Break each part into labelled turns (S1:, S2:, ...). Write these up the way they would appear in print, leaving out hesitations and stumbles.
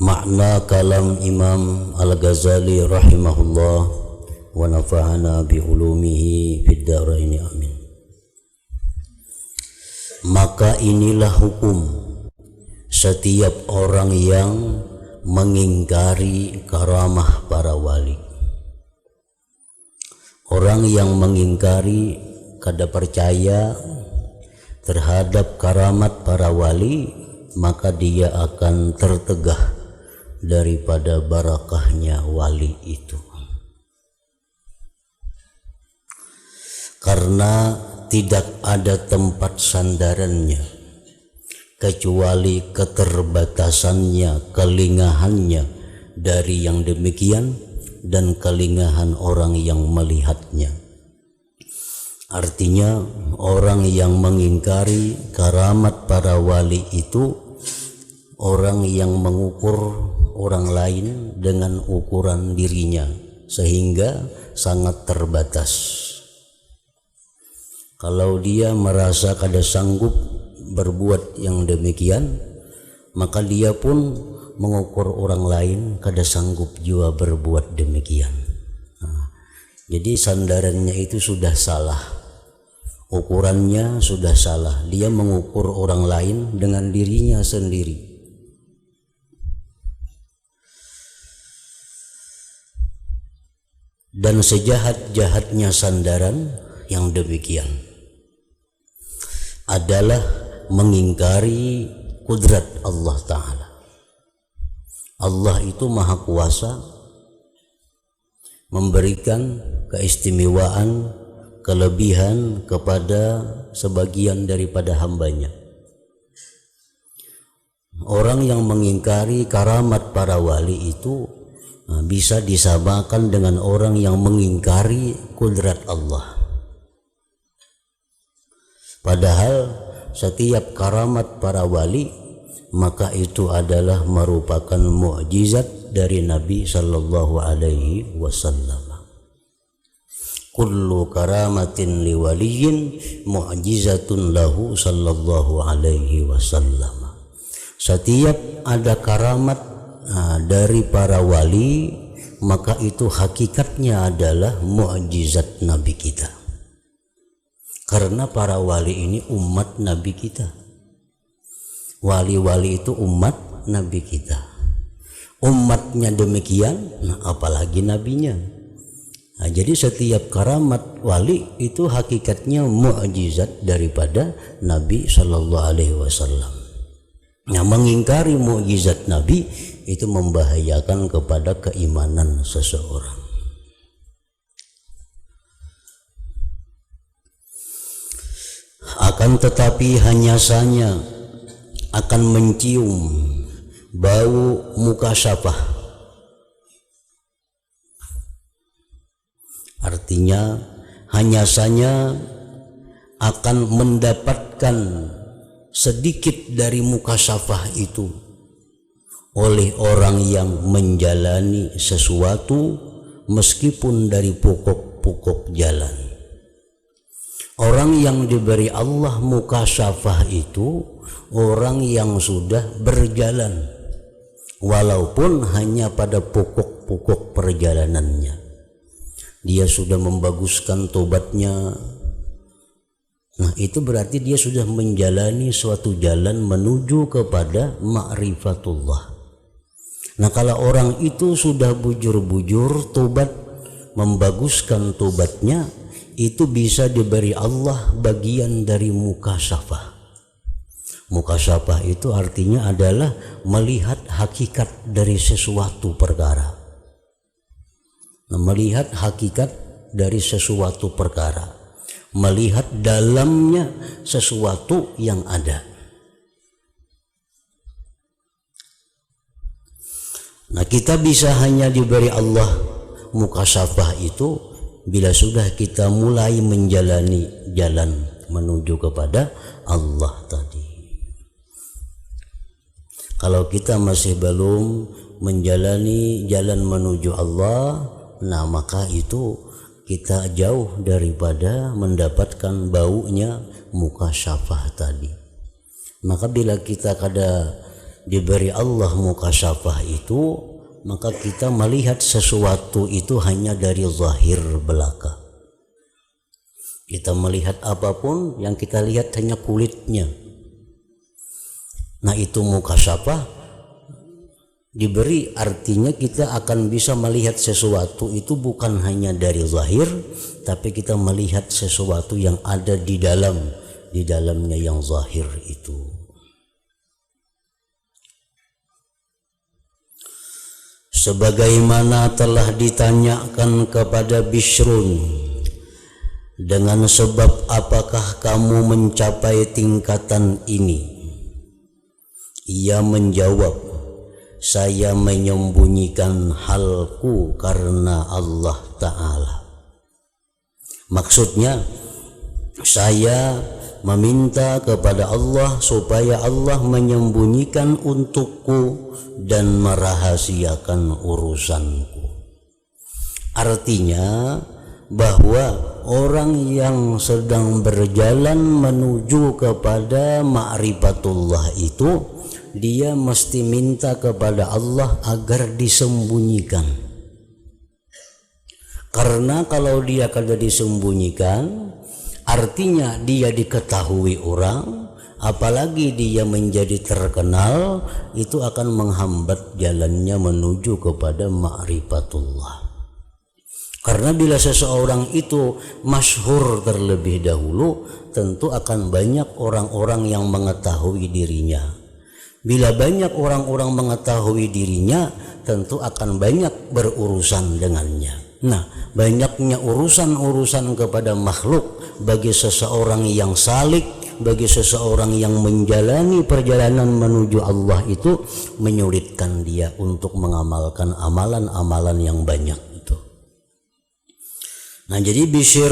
S1: Makna kalam Imam Al-Ghazali rahimahullah wa nafa'ana bi ulumihi fid dharain amin. Maka inilah hukum setiap orang yang mengingkari karamah para wali. Orang yang mengingkari kada percaya terhadap karamat para wali, maka dia akan tertegah daripada barakahnya wali itu. Karena tidak ada tempat sandarannya kecuali keterbatasannya, kelingahannya dari yang demikian dan kelingahan orang yang melihatnya. Artinya orang yang mengingkari karamat para wali itu orang yang mengukur orang lain dengan ukuran dirinya sehingga sangat terbatas. Kalau dia merasa kada sanggup berbuat yang demikian, maka dia pun mengukur orang lain kada sanggup juga berbuat demikian. Jadi sandarannya itu sudah salah, ukurannya sudah salah. Dia mengukur orang lain dengan dirinya sendiri. Dan sejahat-jahatnya sandaran yang demikian adalah mengingkari kudrat Allah Ta'ala. Allah itu maha kuasa memberikan keistimewaan, kelebihan kepada sebagian daripada hambanya. Orang yang mengingkari karamat para wali itu bisa disamakan dengan orang yang mengingkari kudrat Allah. Padahal setiap karamat para wali maka itu adalah merupakan mukjizat dari Nabi sallallahu alaihi wasallam. Kullu karamatin liwaliyin mu'jizatun lahu sallallahu alaihi wasallam. Setiap ada karamat dari para wali, maka itu hakikatnya adalah mukjizat Nabi kita. Karena para wali ini umat Nabi kita. Wali-wali itu umat Nabi kita. Umatnya demikian, apalagi nabinya. Jadi setiap karamat wali itu hakikatnya mukjizat daripada Nabi sallallahu alaihi wasallam. Mengingkari mukjizat Nabi itu membahayakan kepada keimanan seseorang. Akan tetapi hanya saja akan mencium bau mukasyafah. Artinya hanya saja akan mendapatkan sedikit dari mukasyafah itu oleh orang yang menjalani sesuatu meskipun dari pokok-pokok jalan. Orang yang diberi Allah mukasyafah itu orang yang sudah berjalan walaupun hanya pada pokok-pokok perjalanannya. Dia sudah membaguskan tobatnya. Nah, itu berarti dia sudah menjalani suatu jalan menuju kepada ma'rifatullah. Nah, kalau orang itu sudah bujur-bujur tobat, membaguskan tobatnya, itu bisa diberi Allah bagian dari mukasyafah. Mukasyafah itu artinya adalah melihat hakikat dari sesuatu perkara. Nah, melihat hakikat dari sesuatu perkara, melihat dalamnya sesuatu yang ada. Nah, kita bisa hanya diberi Allah mukasyafah itu bila sudah kita mulai menjalani jalan menuju kepada Allah tadi. Kalau kita masih belum menjalani jalan menuju Allah, nah maka itu kita jauh daripada mendapatkan baunya mukasyafah tadi. Maka bila kita kada diberi Allah mukasyafah itu, maka kita melihat sesuatu itu hanya dari zahir belaka. Kita melihat apapun, yang kita lihat hanya kulitnya. Nah, itu mukasyafah diberi, artinya kita akan bisa melihat sesuatu itu bukan hanya dari zahir, tapi kita melihat sesuatu yang ada di dalamnya yang zahir itu. Sebagaimana telah ditanyakan kepada Bishrun, dengan sebab apakah kamu mencapai tingkatan ini? Ia menjawab, saya menyembunyikan halku karena Allah Ta'ala. Maksudnya, saya meminta kepada Allah supaya Allah menyembunyikan untukku dan merahasiakan urusanku. Artinya bahwa orang yang sedang berjalan menuju kepada ma'rifatullah itu, dia mesti minta kepada Allah agar disembunyikan. Karena kalau dia kada disembunyikan, artinya dia diketahui orang, apalagi dia menjadi terkenal, itu akan menghambat jalannya menuju kepada ma'rifatullah. Karena bila seseorang itu masyhur terlebih dahulu, tentu akan banyak orang-orang yang mengetahui dirinya. Bila banyak orang-orang mengetahui dirinya, tentu akan banyak berurusan dengannya. Nah, banyaknya urusan-urusan kepada makhluk bagi seseorang yang salik, bagi seseorang yang menjalani perjalanan menuju Allah itu menyulitkan dia untuk mengamalkan amalan-amalan yang banyak itu. Nah, jadi Bishr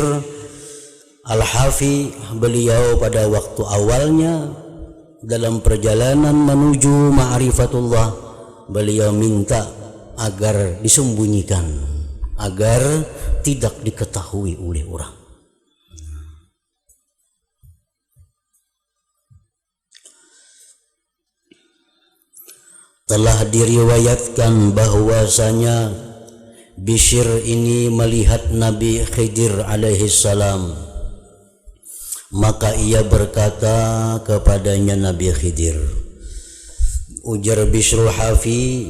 S1: Al-Hafi, beliau pada waktu awalnya dalam perjalanan menuju ma'rifatullah, beliau minta agar disembunyikan, agar tidak diketahui oleh orang. Telah diriwayatkan bahwasanya Bishr ini melihat Nabi Khidir alaihi salam, maka ia berkata kepadanya Nabi Khidir, ujar Bishr Hafi,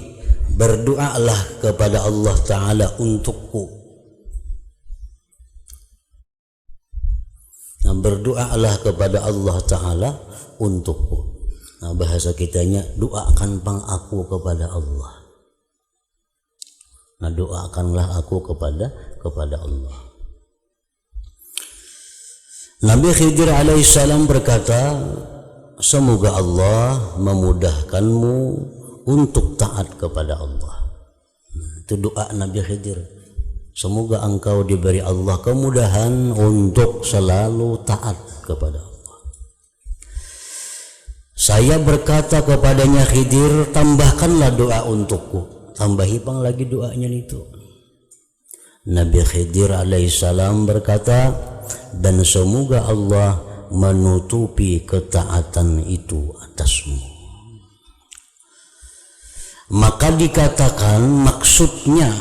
S1: berdoalah kepada Allah Ta'ala untukku. Nah, berdoalah kepada Allah Ta'ala untukku. Nah, bahasa kitanya, doakan pang aku kepada Allah. Nah, doakanlah aku kepada Allah. Nabi Khidir alaihissalam berkata, semoga Allah memudahkanmu untuk taat kepada Allah. Nah, itu doa Nabi Khidir. Semoga engkau diberi Allah kemudahan untuk selalu taat kepada Allah. Saya berkata kepadanya, Khidir, tambahkanlah doa untukku. Tambahi pang lagi doanya itu. Nabi Khidir alaihissalam berkata, dan semoga Allah menutupi ketaatan itu atasmu. Maka dikatakan maksudnya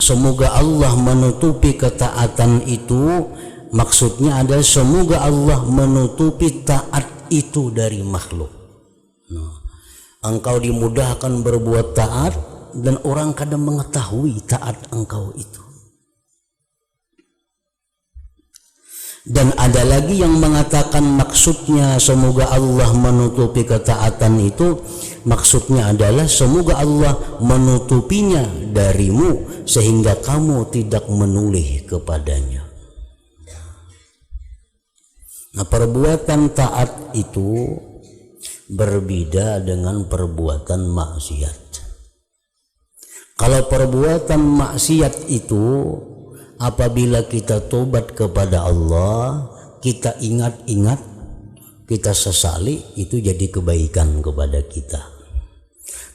S1: semoga Allah menutupi ketaatan itu, maksudnya adalah semoga Allah menutupi taat itu dari makhluk. Nah, engkau dimudahkan berbuat taat dan orang kadang mengetahui taat engkau itu. Dan ada lagi yang mengatakan maksudnya semoga Allah menutupi ketaatan itu, maksudnya adalah semoga Allah menutupinya darimu sehingga kamu tidak menoleh kepadanya. Nah, perbuatan taat itu berbeda dengan perbuatan maksiat. Kalau perbuatan maksiat itu apabila kita tobat kepada Allah, kita ingat-ingat, kita sesali, itu jadi kebaikan kepada kita.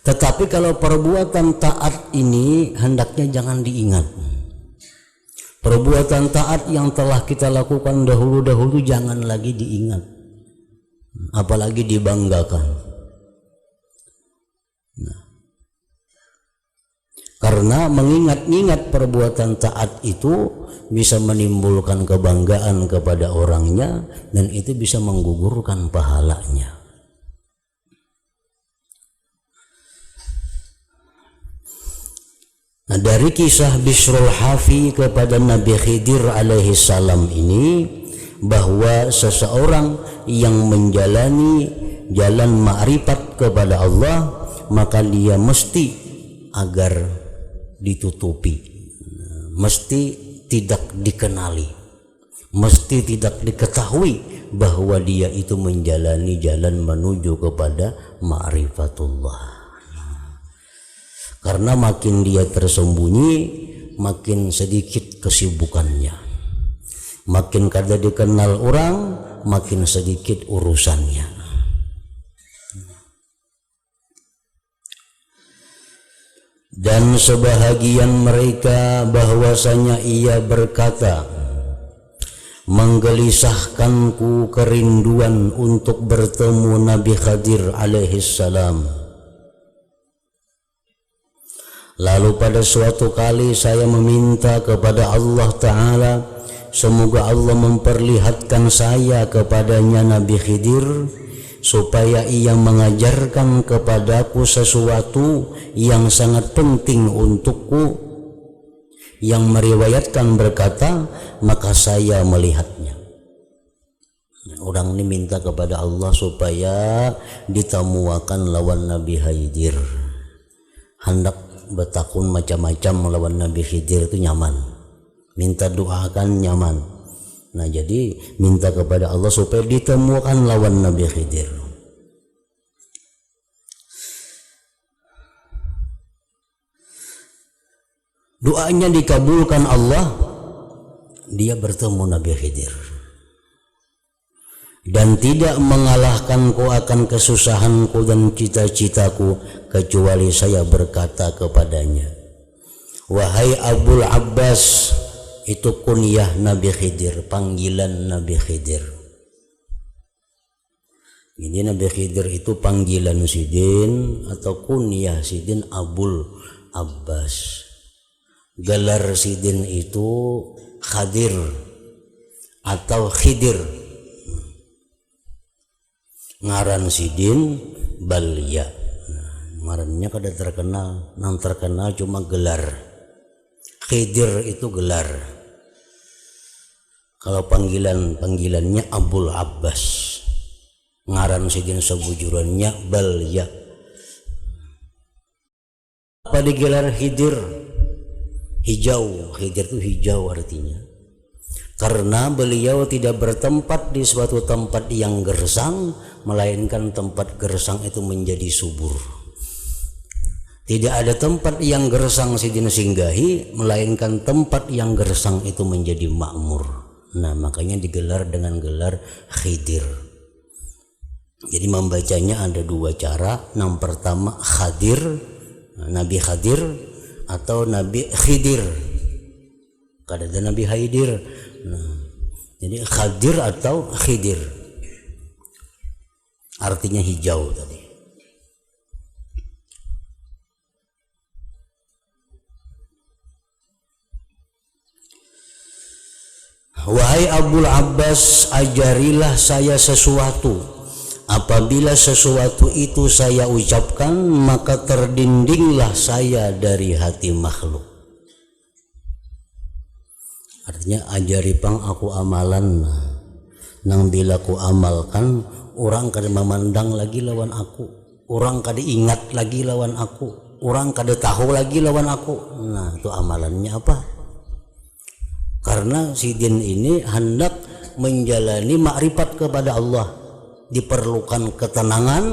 S1: Tetapi kalau perbuatan taat ini hendaknya jangan diingat. Perbuatan taat yang telah kita lakukan dahulu-dahulu jangan lagi diingat, apalagi dibanggakan. Karena mengingat-ingat perbuatan taat itu bisa menimbulkan kebanggaan kepada orangnya dan itu bisa menggugurkan pahalanya. Nah, dari kisah Bishrul Hafi kepada Nabi Khidir alaihi salam ini, bahwa seseorang yang menjalani jalan ma'rifat kepada Allah, maka dia mesti agar ditutupi, mesti tidak dikenali, mesti tidak diketahui bahwa dia itu menjalani jalan menuju kepada ma'rifatullah. Karena makin dia tersembunyi, makin sedikit kesibukannya. Makin kada dikenal orang, makin sedikit urusannya. Dan sebahagian mereka bahwasanya ia berkata, menggelisahkanku kerinduan untuk bertemu Nabi Khidir alaihi salam. Lalu pada suatu kali saya meminta kepada Allah Ta'ala, semoga Allah memperlihatkan saya kepadanya Nabi Khidir, supaya ia mengajarkan kepadaku sesuatu yang sangat penting untukku. Yang meriwayatkan berkata, maka saya melihatnya. Orang ini minta kepada Allah supaya ditamuakan lawan Nabi Khidir. Hendak bertakun macam-macam melawan Nabi Khidir itu nyaman, minta doakan nyaman. Nah, jadi minta kepada Allah supaya ditemukan lawan Nabi Khidir. Doanya dikabulkan Allah, dia bertemu Nabi Khidir. Dan tidak mengalahkanku akan kesusahanku dan cita-citaku, kecuali saya berkata kepadanya, wahai Abul Abbas. Itu kunyah Nabi Khidir, panggilan Nabi Khidir. Ini Nabi Khidir itu panggilan Sidin atau kunyah Sidin Abul Abbas. Gelar Sidin itu Khadir atau Khidir. Ngaran Sidin Balya. Ngarannya kada terkenal, yang terkenal cuma gelar. Khidir itu gelar. Kalau panggilannya Abul Abbas. Ngaran Sidin sebujurannya Balya. Apa digelar Khidir? Hijau. Khidir itu hijau artinya. Karena beliau tidak bertempat di suatu tempat yang gersang, melainkan tempat gersang itu menjadi subur. Tidak ada tempat yang gersang Sidin singgahi, melainkan tempat yang gersang itu menjadi makmur. Nah, makanya digelar dengan gelar Khidir. Jadi membacanya ada dua cara. Yang pertama Khadir, Nabi Khadir atau Nabi Khidir. Kada ada Nabi Haidir. Nah, jadi Khadir atau Khidir artinya hijau tadi. Wahai Abul Abbas, ajarilah saya sesuatu. Apabila sesuatu itu saya ucapkan, maka terdindinglah saya dari hati makhluk. Artinya ajari pang aku amalan, nang bila ku amalkan orang kada memandang lagi lawan aku, orang kada ingat lagi lawan aku, orang kada tahu lagi lawan aku. Nah, itu amalannya apa? Karena Sidin ini hendak menjalani makrifat kepada Allah, diperlukan ketenangan,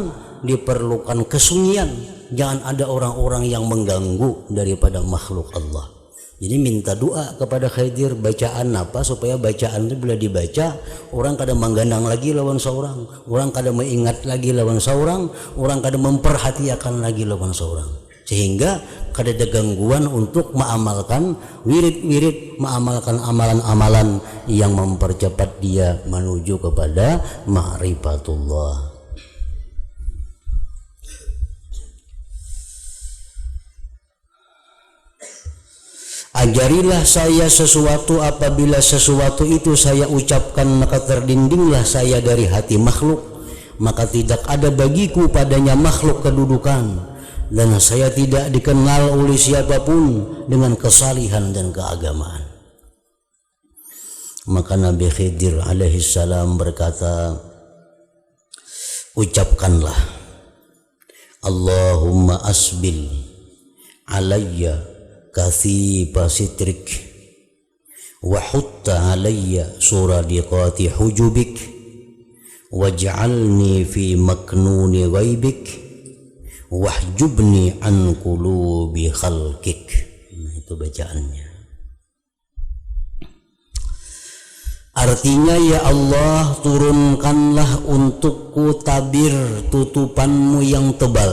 S1: diperlukan kesunyian. Jangan ada orang-orang yang mengganggu daripada makhluk Allah. Jadi minta doa kepada Khidir, bacaan apa supaya bacaan itu bila dibaca orang kada menggandang lagi lawan seorang, orang kada mengingat lagi lawan seorang, orang kada memperhatikan lagi lawan seorang, sehingga kada ada gangguan untuk mengamalkan wirid-wirid, mengamalkan amalan-amalan yang mempercepat dia menuju kepada ma'rifatullah. Ajarilah saya sesuatu, apabila sesuatu itu saya ucapkan maka terdindinglah saya dari hati makhluk, maka tidak ada bagiku padanya makhluk kedudukan, dan saya tidak dikenal oleh siapapun dengan kesalihan dan keagamaan. Maka Nabi Khidir alaihissalam berkata, ucapkanlah, Allahumma asbil alayya kathiba sitrik wa hutta alayya suradiqati hujubik waj'alni fi maknuni ghaibik wahjubni an qulubi khalqik. Nah, itu bacaannya. Artinya, ya Allah, turunkanlah untukku tabir tutupanmu yang tebal,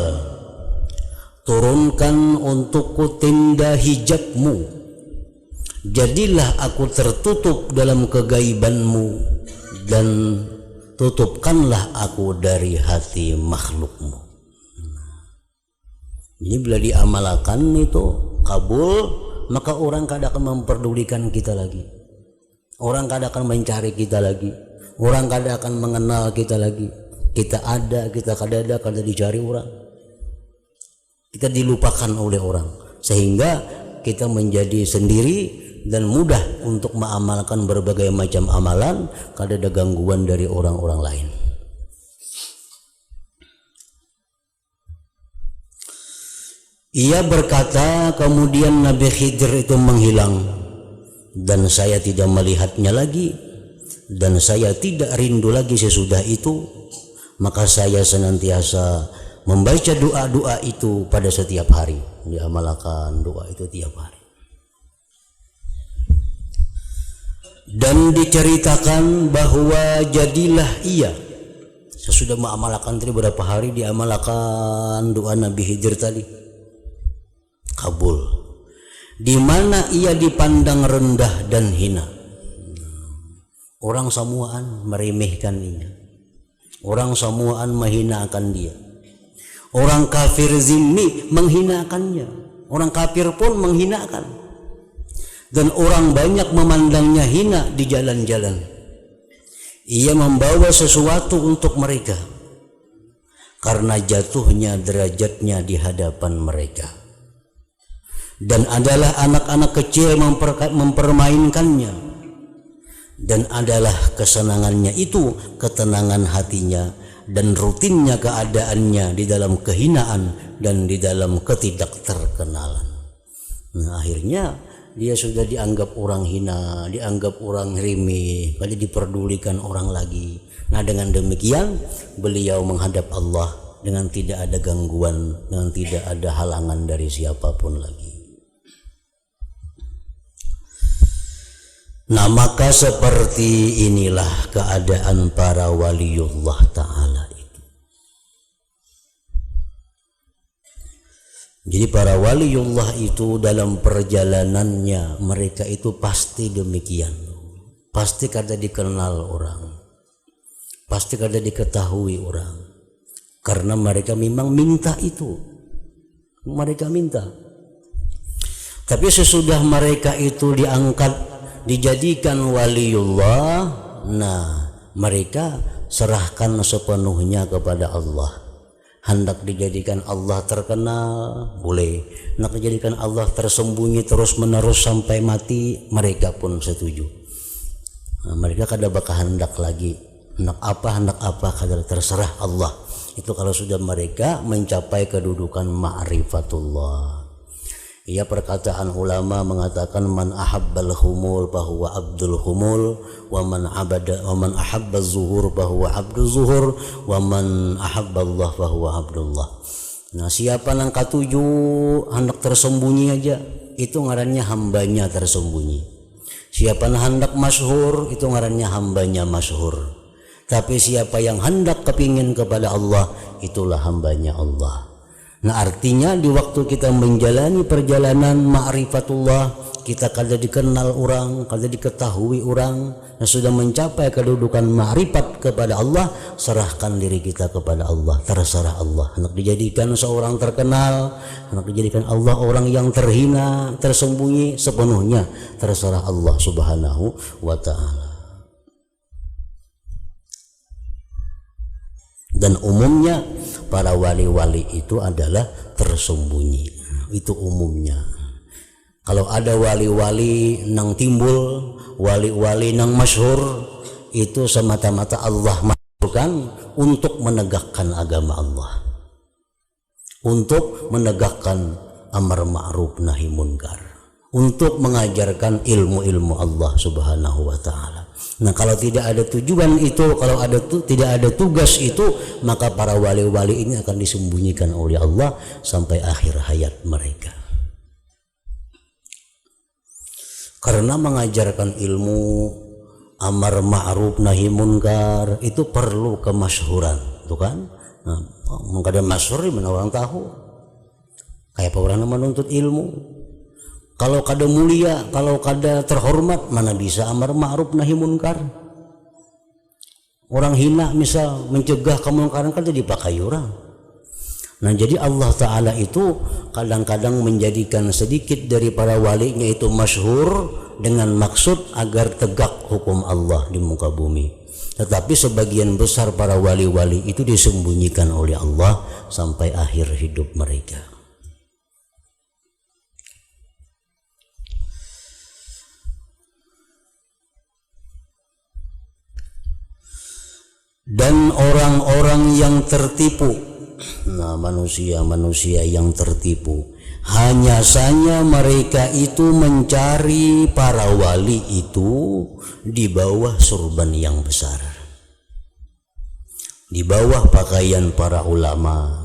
S1: turunkan untukku tenda hijabmu, jadilah aku tertutup dalam kegaibanmu, dan tutupkanlah aku dari hati makhlukmu. Ini bila diamalkan itu kabul, maka orang kadang akan memperdulikan kita lagi, orang kadang akan mencari kita lagi, orang kadang akan mengenal kita lagi. Kita ada, kita kadada, kada dicari orang, kita dilupakan oleh orang, sehingga kita menjadi sendiri dan mudah untuk mengamalkan berbagai macam amalan, kada ada gangguan dari orang-orang lain. Ia berkata, kemudian Nabi Khidir itu menghilang, dan saya tidak melihatnya lagi, dan saya tidak rindu lagi sesudah itu. Maka saya senantiasa membaca doa-doa itu pada setiap hari, diamalkan doa itu tiap hari. Dan diceritakan bahwa jadilah ia, sesudah mengamalkan tadi beberapa hari, diamalkan doa Nabi Khidir tadi, kabul, di mana ia dipandang rendah dan hina. Orang samuaan meremehkan dia, orang samuaan menghinakan dia, orang kafir zimmi menghinakannya, orang kafir pun menghinakan, dan orang banyak memandangnya hina di jalan-jalan. Ia membawa sesuatu untuk mereka karena jatuhnya derajatnya di hadapan mereka, dan adalah anak-anak kecil mempermainkannya, dan adalah kesenangannya itu ketenangan hatinya, dan rutinnya keadaannya di dalam kehinaan dan di dalam ketidakterkenalan. Nah, akhirnya dia sudah dianggap orang hina, dianggap orang remeh, kalau diperdulikan orang lagi. Nah, dengan demikian beliau menghadap Allah dengan tidak ada gangguan, dengan tidak ada halangan dari siapapun lagi. Nah, maka seperti inilah keadaan para waliullah ta'ala itu. Jadi para waliullah itu dalam perjalanannya mereka itu pasti demikian, pasti kada dikenal orang, pasti kada diketahui orang, karena mereka memang minta itu, mereka minta. Tapi sesudah mereka itu diangkat, dijadikan waliullah, nah mereka serahkan sepenuhnya kepada Allah. Hendak dijadikan Allah terkenal boleh, hendak dijadikan Allah tersembunyi terus menerus sampai mati, mereka pun setuju. Nah, mereka kada bakal hendak lagi hendak apa kada, terserah Allah. Itu kalau sudah mereka mencapai kedudukan ma'rifatullah. Ya, perkataan ulama mengatakan man ahabbal humul fahuwa abdul humul, wa man ahabba zuhur fahuwa abdul zuhur, wa man ahabballah fahuwa abdullah. Nah, siapa nang katuju hendak tersembunyi aja, itu ngarannya hambanya tersembunyi. Siapa nang hendak masyhur, itu ngarannya hambanya masyhur. Tapi siapa yang hendak kepingin kepada Allah, itulah hambanya Allah. Nah artinya di waktu kita menjalani perjalanan ma'rifatullah, kita kada dikenal orang, kada diketahui orang, nah sudah mencapai kedudukan ma'rifat kepada Allah, serahkan diri kita kepada Allah, terserah Allah. Hendak dijadikan seorang terkenal, hendak dijadikan Allah orang yang terhina, tersembunyi, sepenuhnya terserah Allah Subhanahu wa ta'ala. Dan umumnya para wali-wali itu adalah tersembunyi, itu umumnya. Kalau ada wali-wali nang timbul, wali-wali nang masyhur, itu semata-mata Allah masyhurkan untuk menegakkan agama Allah, untuk menegakkan amar ma'ruf nahi munkar, untuk mengajarkan ilmu-ilmu Allah Subhanahu wa ta'ala. Nah kalau tidak ada tujuan itu, kalau tidak ada tugas itu, maka para wali-wali ini akan disembunyikan oleh Allah sampai akhir hayat mereka. Karena mengajarkan ilmu amar ma'ruf nahi munkar itu perlu kemasyhuran, tuh kan? Nah, mengkada masyhur mana orang tahu? Kayak apa orang menuntut ilmu? Kalau kada mulia, kalau kada terhormat, mana bisa amar ma'ruf nahi munkar? Orang hina misal mencegah kemungkaran kada dipakai orang. Nah jadi Allah Ta'ala itu kadang-kadang menjadikan sedikit dari para walinya itu masyhur dengan maksud agar tegak hukum Allah di muka bumi. Tetapi sebagian besar para wali-wali itu disembunyikan oleh Allah sampai akhir hidup mereka. Dan orang-orang yang tertipu, nah manusia-manusia yang tertipu, hanya saja mereka itu mencari para wali itu di bawah surban yang besar, di bawah pakaian para ulama,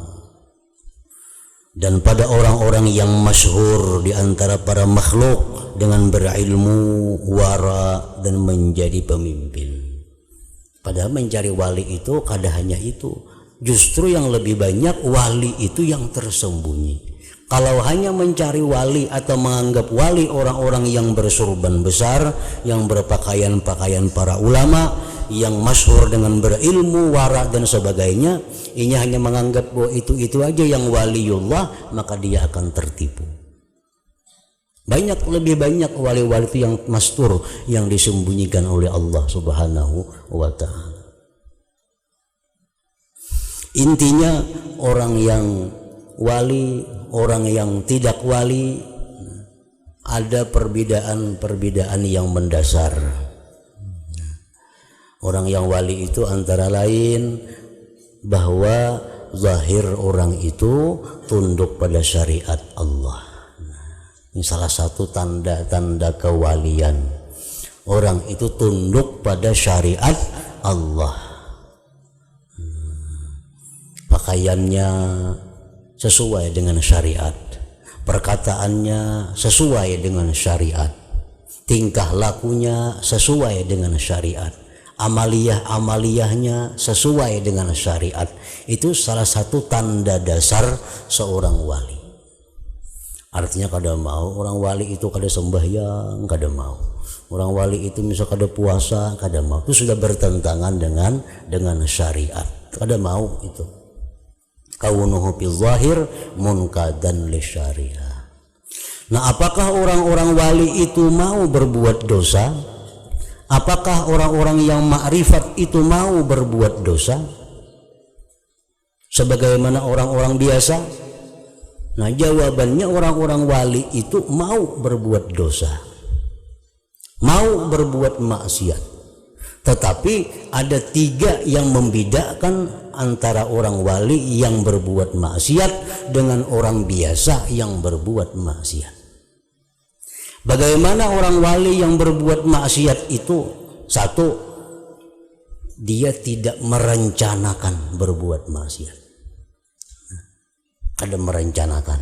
S1: dan pada orang-orang yang masyhur di antara para makhluk dengan berilmu, wara, dan menjadi pemimpin. Padahal mencari wali itu kada hanya itu, justru yang lebih banyak wali itu yang tersembunyi. Kalau hanya mencari wali atau menganggap wali orang-orang yang bersurban besar, yang berpakaian-pakaian para ulama, yang masyhur dengan berilmu, wara dan sebagainya, ini hanya menganggap bahwa itu aja yang waliullah, maka dia akan tertipu. Lebih banyak wali-wali itu yang mastur, yang disembunyikan oleh Allah Subhanahu wa ta'ala. Intinya orang yang wali, orang yang tidak wali, ada perbedaan yang mendasar. Orang yang wali itu antara lain bahwa zahir orang itu tunduk pada syariat Allah. Ini salah satu tanda-tanda kewalian. Orang itu tunduk pada syariat Allah. Pakaiannya sesuai dengan syariat, perkataannya sesuai dengan syariat, tingkah lakunya sesuai dengan syariat, amaliyahnya sesuai dengan syariat. Itu salah satu tanda dasar seorang wali. Artinya kada mau orang wali itu kada sembahyang, kada mau. Orang wali itu misal kada puasa, kada mau. Itu sudah bertentangan dengan syariat. Kada mau itu. Kaunuhu fil zahir munkadan li syariah. Nah, apakah orang-orang wali itu mau berbuat dosa? Apakah orang-orang yang ma'rifat itu mau berbuat dosa? Sebagaimana orang-orang biasa? Nah jawabannya orang-orang wali itu mau berbuat dosa, mau berbuat maksiat. Tetapi ada 3 yang membedakan antara orang wali yang berbuat maksiat dengan orang biasa yang berbuat maksiat. Bagaimana orang wali yang berbuat maksiat itu? 1, dia tidak merencanakan berbuat maksiat. Kada merencanakan.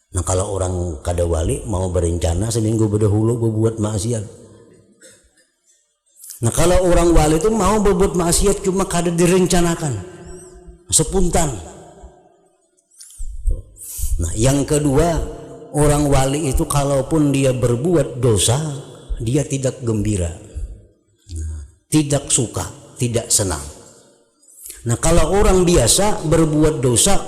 S1: Nah kalau orang kada wali mau berencana seminggu berdahulu berbuat maksiat. Nah kalau orang wali itu mau berbuat maksiat cuma kada direncanakan, spontan. Nah, yang kedua, orang wali itu kalaupun dia berbuat dosa, dia tidak gembira, tidak suka, tidak senang. Nah, kalau orang biasa berbuat dosa,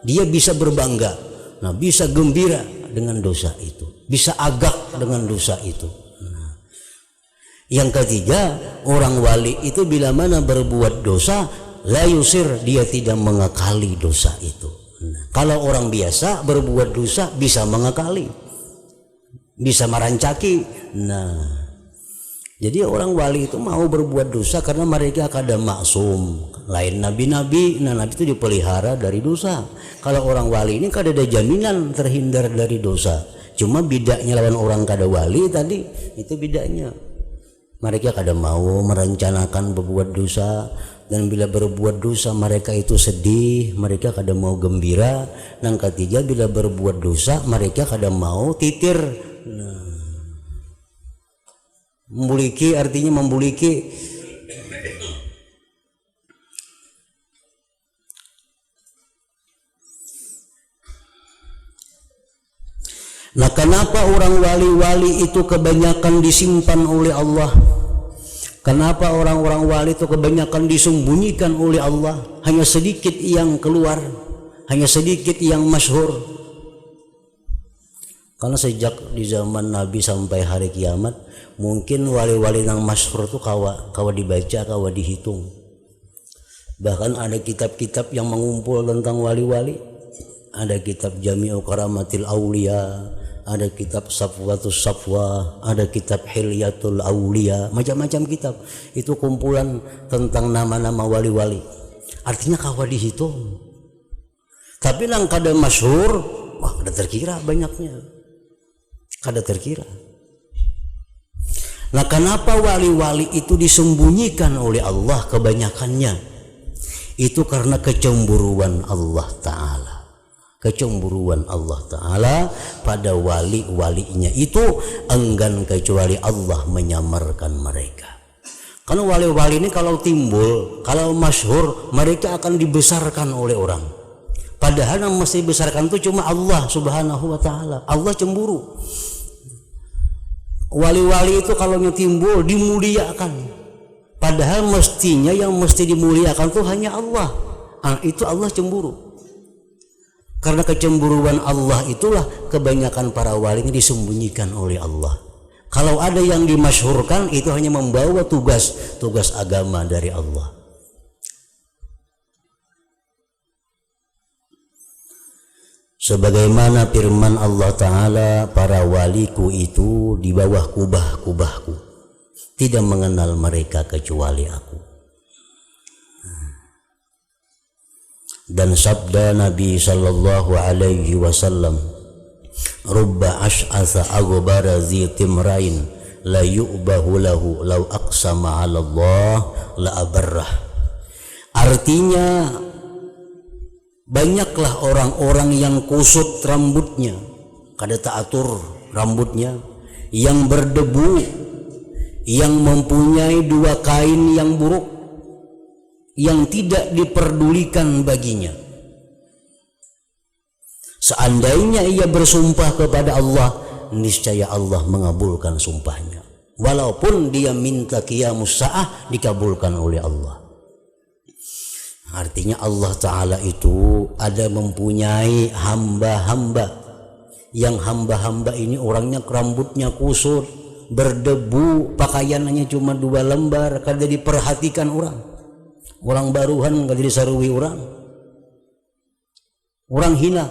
S1: dia bisa berbangga, nah bisa gembira dengan dosa itu, bisa agak dengan dosa itu. Nah, yang ketiga, orang wali itu bila mana berbuat dosa, la yusir, dia tidak mengakali dosa itu. Nah, kalau orang biasa berbuat dosa bisa mengakali, bisa merancaki. Nah, jadi orang wali itu mau berbuat dosa karena mereka kada maksum. Lain nabi-nabi, nah nabi itu dipelihara dari dosa. Kalau orang wali ini kada ada jaminan terhindar dari dosa. Cuma bedanya lawan orang kada wali tadi, itu bedanya. Mereka kada mau merencanakan berbuat dosa, dan bila berbuat dosa mereka itu sedih, mereka kada mau gembira. Dan ketiga, bila berbuat dosa mereka kada mau titir. Nah, membuliki artinya membuliki. Nah, kenapa orang wali-wali itu kebanyakan disimpan oleh Allah? Kenapa orang-orang wali itu kebanyakan disembunyikan oleh Allah? Hanya sedikit yang keluar, hanya sedikit yang masyhur. Karena sejak di zaman Nabi sampai hari kiamat, mungkin wali-wali yang masyhur itu kawa dibaca, kawa dihitung. Bahkan ada kitab-kitab yang mengumpul tentang wali-wali. Ada kitab Jami'u Karamatil Aulia, ada kitab Safwatus Safwa, ada kitab Hilyatul Aulia, macam-macam kitab. Itu kumpulan tentang nama-nama wali-wali. Artinya kawa dihitung. Tapi nang kada masyhur, wah kada terkira banyaknya. Kada terkira. Nah, kenapa wali-wali itu disembunyikan oleh Allah kebanyakannya? Itu karena kecemburuan Allah Ta'ala. Kecemburuan Allah Ta'ala pada wali-walinya itu enggan kecuali Allah menyamarkan mereka. Karena wali-wali ini kalau timbul, kalau masyhur, mereka akan dibesarkan oleh orang. Padahal yang mesti dibesarkan itu cuma Allah Subhanahu wa Ta'ala. Allah cemburu. Wali-wali itu kalau timbul dimuliakan. Padahal mestinya yang mesti dimuliakan itu hanya Allah. Nah, itu Allah cemburu. Karena kecemburuan Allah itulah kebanyakan para wali ini disembunyikan oleh Allah. Kalau ada yang dimasyhurkan, itu hanya membawa tugas agama dari Allah. Sebagaimana firman Allah Ta'ala, para waliku itu di bawah kubah-kubahku, tidak mengenal mereka kecuali aku. Dan sabda Nabi sallallahu alaihi wasallam, rubba ash'asa aghbara zi timrain la yu'bahu lahu law aqsama 'ala Allah la abarrah. Artinya, banyaklah orang-orang yang kusut rambutnya, kada teratur rambutnya, yang berdebu, yang mempunyai dua kain yang buruk, yang tidak diperdulikan baginya. Seandainya ia bersumpah kepada Allah, niscaya Allah mengabulkan sumpahnya. Walaupun dia minta qiyamus sa'ah, dikabulkan oleh Allah. Artinya Allah Ta'ala itu ada mempunyai hamba-hamba, yang hamba-hamba ini orangnya rambutnya kusut, berdebu, pakaiannya cuma 2 lembar, kada diperhatikan orang. Orang baruhan kada disarui orang hina.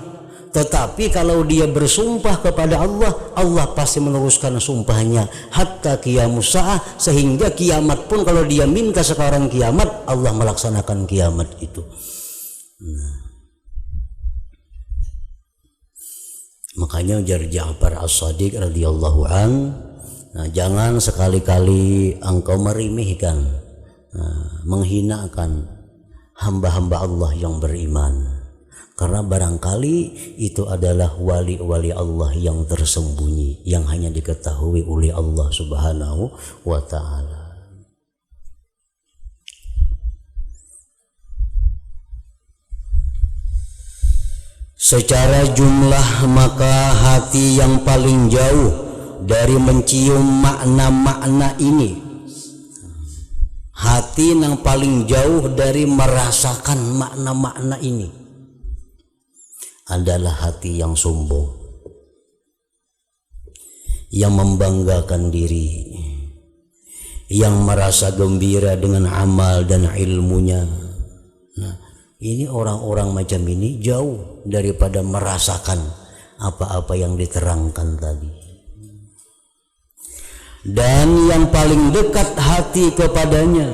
S1: Tetapi kalau dia bersumpah kepada Allah, Allah pasti meneruskan sumpahnya hatta qiyamus sa'ah, sehingga kiamat pun kalau dia minta sekarang kiamat, Allah melaksanakan kiamat itu. Nah, makanya ujar Ja'far As-Shadiq radhiyallahu an, nah, jangan sekali-kali engkau merimihkan, menghinakan hamba-hamba Allah yang beriman, karena barangkali itu adalah wali-wali Allah yang tersembunyi, yang hanya diketahui oleh Allah Subhanahu wa Ta'ala. Secara jumlah maka hati yang paling jauh dari mencium makna-makna ini, hati yang paling jauh dari merasakan makna-makna ini adalah hati yang sombong, yang membanggakan diri, yang merasa gembira dengan amal dan ilmunya. Nah, ini orang-orang macam ini jauh daripada merasakan apa-apa yang diterangkan tadi. Dan yang paling dekat hati kepadanya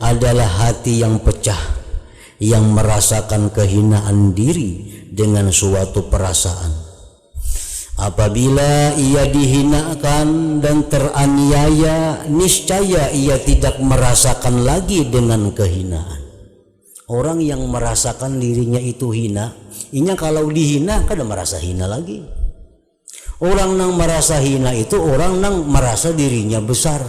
S1: adalah hati yang pecah, yang merasakan kehinaan diri dengan suatu perasaan. Apabila ia dihinakan dan teraniaya, niscaya ia tidak merasakan lagi dengan kehinaan. Orang yang merasakan dirinya itu hina, inya kalau dihina kada merasa hina lagi. Orang yang merasa hina itu orang yang merasa dirinya besar.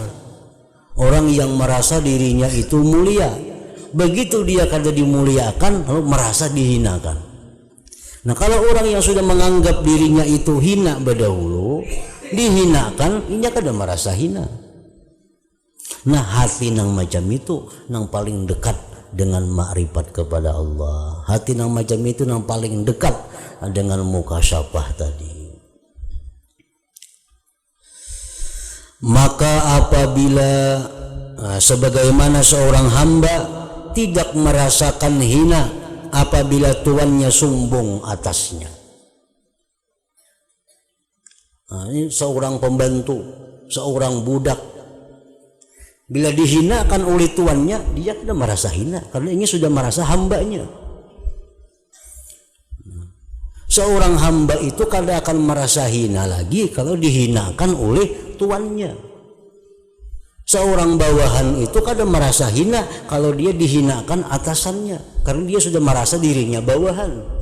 S1: Orang yang merasa dirinya itu mulia. Begitu dia kada dimuliakan, lalu merasa dihinakan. Nah, kalau orang yang sudah menganggap dirinya itu hina berdahulu, dihinakan, inya kada merasa hina. Nah, hati nang macam itu nang paling dekat dengan makrifat kepada Allah. Hati nang macam itu nang paling dekat dengan mukasyafah tadi. Maka apabila sebagaimana seorang hamba tidak merasakan hina apabila tuannya sombong atasnya. Ini seorang pembantu, seorang budak, bila dihinakan oleh tuannya, dia tidak merasa hina karena ini sudah merasa hambanya. Seorang hamba itu kada akan merasa hina lagi kalau dihinakan oleh tuannya. Seorang bawahan itu kada merasa hina kalau dia dihinakan atasannya, karena dia sudah merasa dirinya bawahan.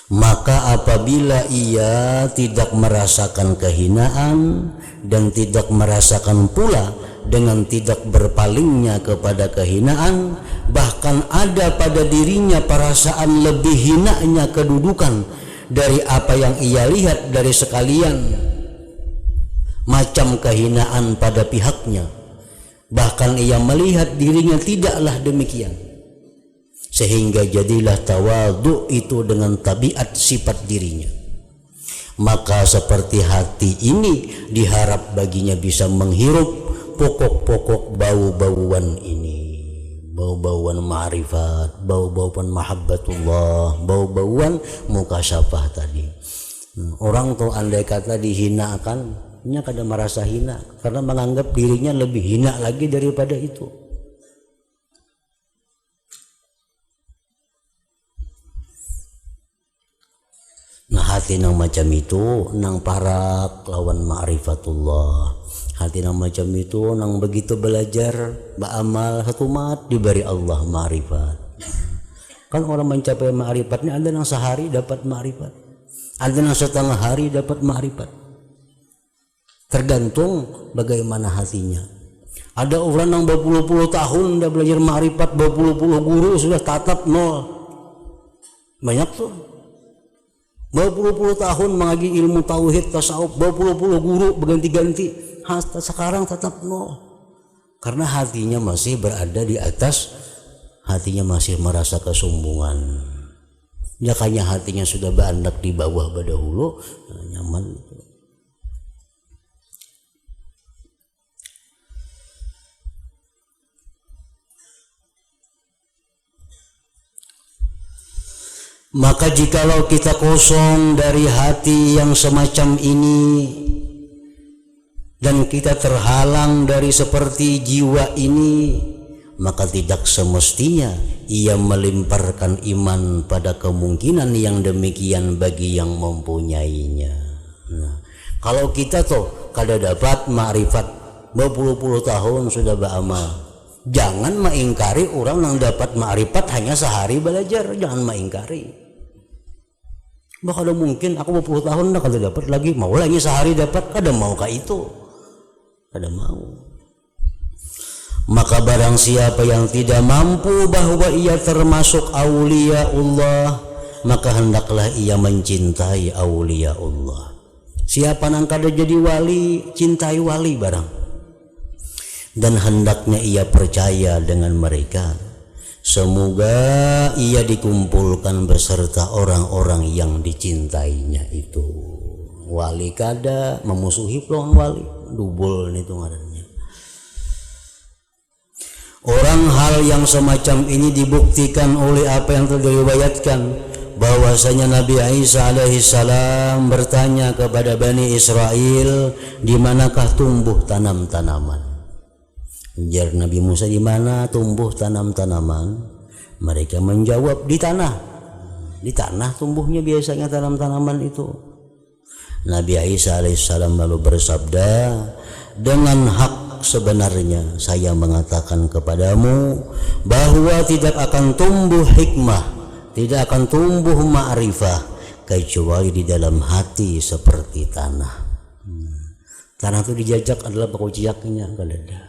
S1: Maka apabila ia tidak merasakan kehinaan dan tidak merasakan pula dengan tidak berpalingnya kepada kehinaan, bahkan ada pada dirinya perasaan lebih hinanya kedudukan dari apa yang ia lihat dari sekalian macam kehinaan pada pihaknya, bahkan ia melihat dirinya tidaklah demikian, sehingga jadilah tawadhu itu dengan tabiat sifat dirinya. Maka seperti hati ini diharap baginya bisa menghirup pokok-pokok bau-bauan ini, bau-bauan ma'rifat, bau-bauan mahabbatullah, bau-bauan mukasyafah tadi. Orang tuh andai kata dihinakan, nya kada merasa hina karena menganggap dirinya lebih hina lagi daripada itu. Nah, hati nang macam itu nang parak lawan ma'rifatullah. Hati nang macam itu nang begitu belajar beramal satu mat diberi Allah ma'rifat. Kan orang mencapai ma'rifatnya ada nang sehari dapat ma'rifat, ada nang setengah hari dapat ma'rifat. Tergantung bagaimana hatinya. Ada orang yang berpuluh-puluh tahun udah belajar ma'rifat, berpuluh-puluh guru sudah tatap nol. Banyak tuh. Berpuluh-puluh tahun mengaji ilmu tauhid, tasawuf, berpuluh-puluh guru berganti-ganti, hasta sekarang tetap nol. Karena hatinya masih berada di atas, hatinya masih merasa kesombongan. Jakanya hatinya sudah berandak di bawah berdahulu, nyaman. Maka jikalau kita kosong dari hati yang semacam ini dan kita terhalang dari seperti jiwa ini, maka tidak semestinya ia melimparkan iman pada kemungkinan yang demikian bagi yang mempunyainya. Nah, kalau kita tuh kada dapat ma'rifat berpuluh-puluh tahun sudah beramal, jangan mengingkari orang yang dapat ma'rifat hanya sehari belajar, jangan mengingkari. Bahkan mungkin aku 20 tahun dah kalau dapat lagi, mau lagi sehari dapat, kada mau kah itu, kada mau. Maka barang siapa yang tidak mampu bahwa ia termasuk aulia Allah, maka hendaklah ia mencintai aulia Allah. Siapa nang kada jadi wali, cintai wali barang. Dan hendaknya ia percaya dengan mereka. Semoga ia dikumpulkan beserta orang-orang yang dicintainya itu. Wali kada memusuhi lawan wali, dubul itu ngarannya. Orang hal yang semacam ini dibuktikan oleh apa yang telah diriwayatkan, bahwasanya Nabi Isa alaihissalam bertanya kepada Bani Israel, di manakah tumbuh tanam-tanaman? Ujar Nabi Musa, di mana tumbuh tanam-tanaman? Mereka menjawab, di tanah. Di tanah tumbuhnya biasanya tanam-tanaman itu. Nabi Isa alaihissalam lalu bersabda, dengan hak sebenarnya saya mengatakan kepadamu bahwa tidak akan tumbuh hikmah, tidak akan tumbuh ma'rifah kecuali di dalam hati seperti tanah. Tanah itu dijajak adalah bakuciaknya kadada,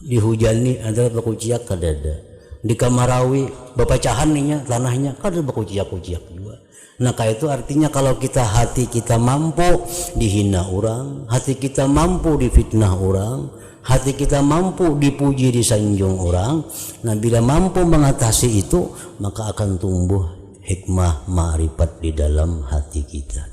S1: dihujani adalah bakuciak kadada, di Kamarawi bapacahan ninya tanahnya kada bakuciak-kuciak juga. Nah kayak itu artinya kalau kita hati kita mampu dihina orang, hati kita mampu difitnah orang, hati kita mampu dipuji disanjung orang, nah bila mampu mengatasi itu maka akan tumbuh hikmah ma'rifat di dalam hati kita.